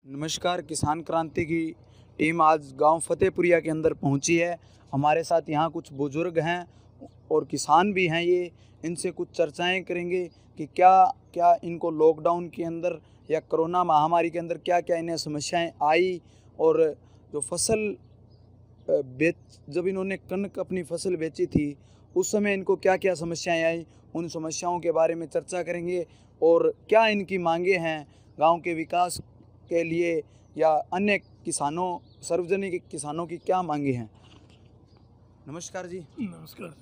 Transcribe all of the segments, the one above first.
नमस्कार। किसान क्रांति की टीम आज गांव फतेहपुरिया के अंदर पहुंची है। हमारे साथ यहां कुछ बुजुर्ग हैं और किसान भी हैं। ये इनसे कुछ चर्चाएं करेंगे कि क्या क्या इनको लॉकडाउन के अंदर या कोरोना महामारी के अंदर क्या क्या इन्हें समस्याएं आई, और जो फसल जब इन्होंने कनक अपनी फसल बेची थी उस समय इनको क्या क्या समस्याएं आई, उन समस्याओं के बारे में चर्चा करेंगे। और क्या इनकी मांगे हैं गांव के विकास के लिए या अन्य किसानों, सार्वजनिक किसानों की क्या मांगे हैं। नमस्कार जी। नमस्कार।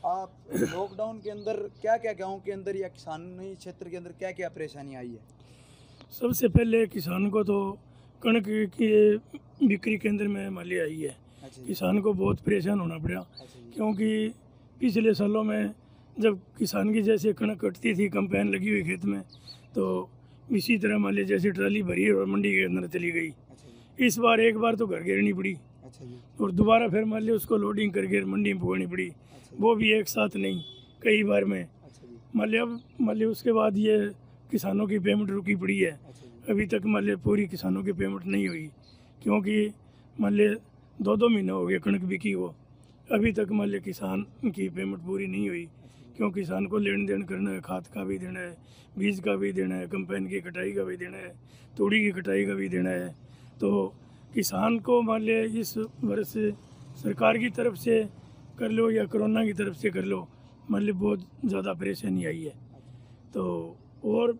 आप लॉकडाउन के अंदर क्या क्या गांव के अंदर या किसानी क्षेत्र के अंदर क्या क्या परेशानी आई है? सबसे पहले किसान को तो कणक की बिक्री केंद्र में माली आई है। अच्छा जी। किसान को बहुत परेशान होना पड़ा, अच्छा जी। क्योंकि पिछले सालों में जब किसान की जैसे कणक कटती थी, कंपेन लगी हुई खेत में, तो इसी तरह मान लीजिए जैसे ट्राली भरी और मंडी के अंदर चली गई। अच्छा जी। इस बार एक बार तो घर घेरनी पड़ी अच्छा जी। और दोबारा फिर मान लीजिए उसको लोडिंग करके मंडी में पहुँचनी पड़ी। अच्छा जी। वो भी एक साथ नहीं, कई बार में। अच्छा जी। मान लीजिए उसके बाद ये किसानों की पेमेंट रुकी पड़ी है। अच्छा जी। अभी तक मान लीजिए पूरी किसानों की पेमेंट नहीं हुई, क्योंकि मान लीजिए 2-2 महीने हो गए कणक बिकी हो, अभी तक मान लीजिए किसान की पेमेंट पूरी नहीं हुई। क्यों? किसान को लेन देन करना है, खाद का भी देना है, बीज का भी देना है, कंपेन की कटाई का भी देना है, तूड़ी की कटाई का भी देना है। तो किसान को मान लिया इस वर्ष सरकार की तरफ से कर लो या कोरोना की तरफ से कर लो, मान ली बहुत ज़्यादा परेशानी आई है। तो और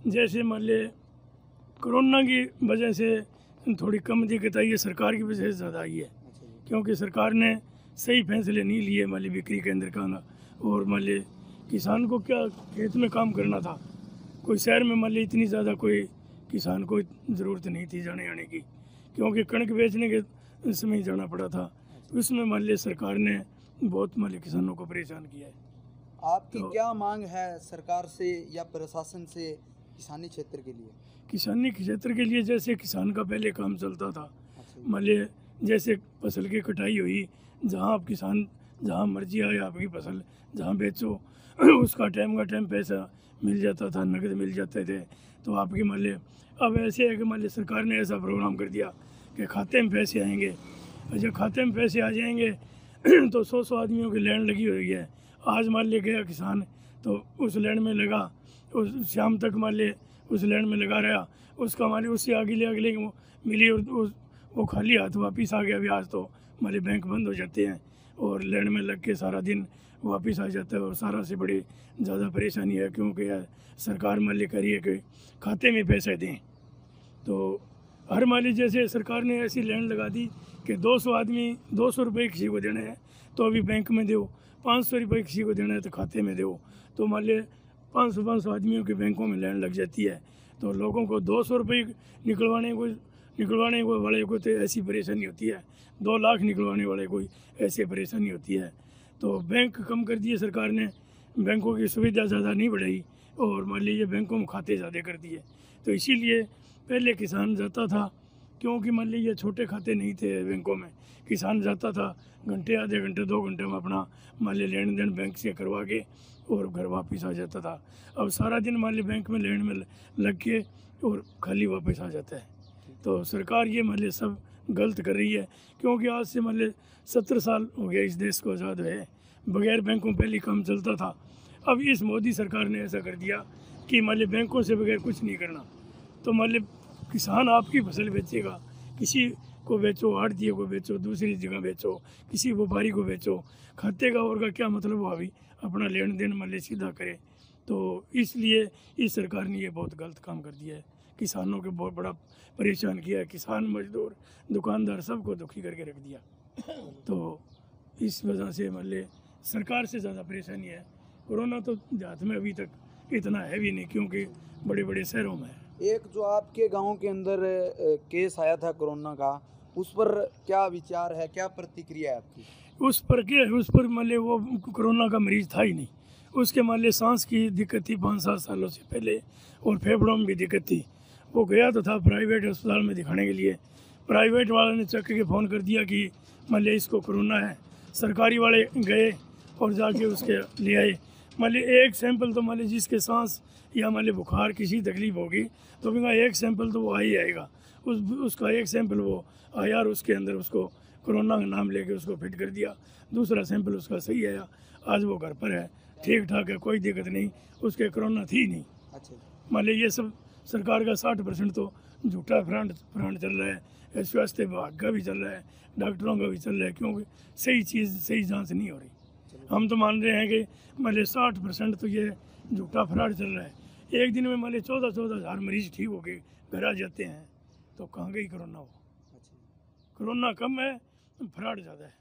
जैसे मान लिया कोरोना की वजह से थोड़ी कम दिक्कत आई है, सरकार की वजह से ज़्यादा आई है, क्योंकि सरकार ने सही फैसले नहीं लिए मान ली बिक्री केंद्र का ना। और मान ली किसान को क्या खेत में काम करना था, कोई शहर में मान ली इतनी ज़्यादा कोई किसान को ज़रूरत नहीं थी जाने आने की, क्योंकि कणक बेचने के समय जाना पड़ा था। उसमें मान ली सरकार ने बहुत मान ली किसानों को परेशान किया है। आपकी तो क्या मांग है सरकार से या प्रशासन से किसानी क्षेत्र के लिए? किसानी क्षेत्र के लिए जैसे किसान का पहले काम चलता था, अच्छा। मान ली जैसे फसल की कटाई हुई, जहाँ आप किसान जहाँ मर्जी आए आपकी फसल जहाँ बेचो उसका टाइम का टाइम पैसा मिल जाता था, नगद मिल जाते थे। तो आपकी मान ली अब ऐसे है कि मान ली सरकार ने ऐसा प्रोग्राम कर दिया कि खाते में पैसे आएंगे, और जब खाते में पैसे आ जाएंगे तो 100 आदमियों की लाइन लगी हुई है। आज मान ली गया किसान तो उस लाइन में लगा, उस शाम तक मान ली उस लाइन में लगा रहा, उसका मान ली उससे अगले मिली और वो खाली हाथ वापिस आ गया। अभी आज तो मान ली बैंक बंद हो जाते हैं और लाइन में लग के सारा दिन वापस आ जाता है, और सारा से बड़ी ज़्यादा परेशानी है, क्योंकि सरकार मान ली करिए कि खाते में पैसे दें। तो हर मान ली जैसे सरकार ने ऐसी लाइन लगा दी कि 200 आदमी 200 रुपये किसी को देना है तो अभी बैंक में दो, 500 रुपये किसी को देना है तो खाते में दो। तो मान ली 500 आदमियों के बैंकों में लाइन लग जाती है। तो लोगों को 200 रुपये निकलवाने वाले को तो ऐसी परेशानी होती है, 2 लाख निकलवाने वाले को ऐसी परेशानी होती है। तो बैंक कम कर दिए सरकार ने, बैंकों की सुविधा ज़्यादा नहीं बढ़ाई, और मान लीजिए बैंकों में खाते ज़्यादा कर दिए। तो इसीलिए पहले किसान जाता था, क्योंकि मान लीजिए छोटे खाते नहीं थे बैंकों में, किसान जाता था घंटे, आधे घंटे, 2 घंटे में अपना मान ली लेन देन बैंक से करवा के और घर वापस आ जाता था। अब सारा दिन मान ली बैंक में लेन में लग के और खाली वापस आ जाता है। तो सरकार ये मान ली सब गलत कर रही है, क्योंकि आज से मान ली 70 साल हो गया इस देश को आज़ाद हुए, बगैर बैंकों पहले काम चलता था। अब इस मोदी सरकार ने ऐसा कर दिया कि मान ली बैंकों से बगैर कुछ नहीं करना। तो मान ली किसान आपकी फसल बेचेगा, किसी को बेचो, आड़तिए को बेचो, दूसरी जगह बेचो, किसी व्यापारी को बेचो, खाते का और का क्या मतलब हुआ? अभी अपना लेन देन मान ली सीधा करे। तो इसलिए इस सरकार ने ये बहुत गलत काम कर दिया है, किसानों को बहुत बड़ा परेशान किया है, किसान, मजदूर, दुकानदार सबको दुखी करके रख दिया। तो इस वजह से मान ली सरकार से ज़्यादा परेशानी है। कोरोना तो देहात में अभी तक इतना है भी नहीं, क्योंकि बड़े बड़े शहरों में है। एक जो आपके गांव के अंदर केस आया था कोरोना का, उस पर क्या विचार है, क्या प्रतिक्रिया है आपकी? उस पर मान ली वो कोरोना का मरीज था ही नहीं, उसके मान ली सांस की दिक्कत थी 5-7 सालों से पहले, और फेफड़ों में भी दिक्कत थी। वो गया तो था प्राइवेट अस्पताल में दिखाने के लिए, प्राइवेट वाले ने चक के फ़ोन कर दिया कि मान ली इसको कोरोना है। सरकारी वाले गए और जाके उसके ले आए। मान ली एक सैंपल तो मान ली जिसके सांस या मान ली बुखार किसी तकलीफ होगी तो भी एक सैंपल तो वो आ ही आएगा, उसका एक सैंपल वो आया और उसके अंदर उसको कोरोना का नाम लेके उसको फिट कर दिया। दूसरा सैंपल उसका सही आया, आज वो घर पर है, ठीक ठाक है, कोई दिक्कत नहीं, उसके कोरोना थी नहीं। अच्छा मान लीजिए ये सब सरकार का 60% तो झूठा फ्रंट चल रहा है, स्वास्थ्य विभाग का भी चल रहा है, डॉक्टरों का भी चल रहा है, क्योंकि सही चीज़ सही जांच नहीं हो रही। हम तो मान रहे हैं कि मान लीजिए 60% तो ये झूठा फ्रॉड चल रहा है। एक दिन में मान लीजिए 14-14 हज़ार मरीज ठीक होके घर आ जाते हैं, तो कहाँ गई कोरोना? वो अच्छा। कोरोना कम है, फ्रॉड ज़्यादा है।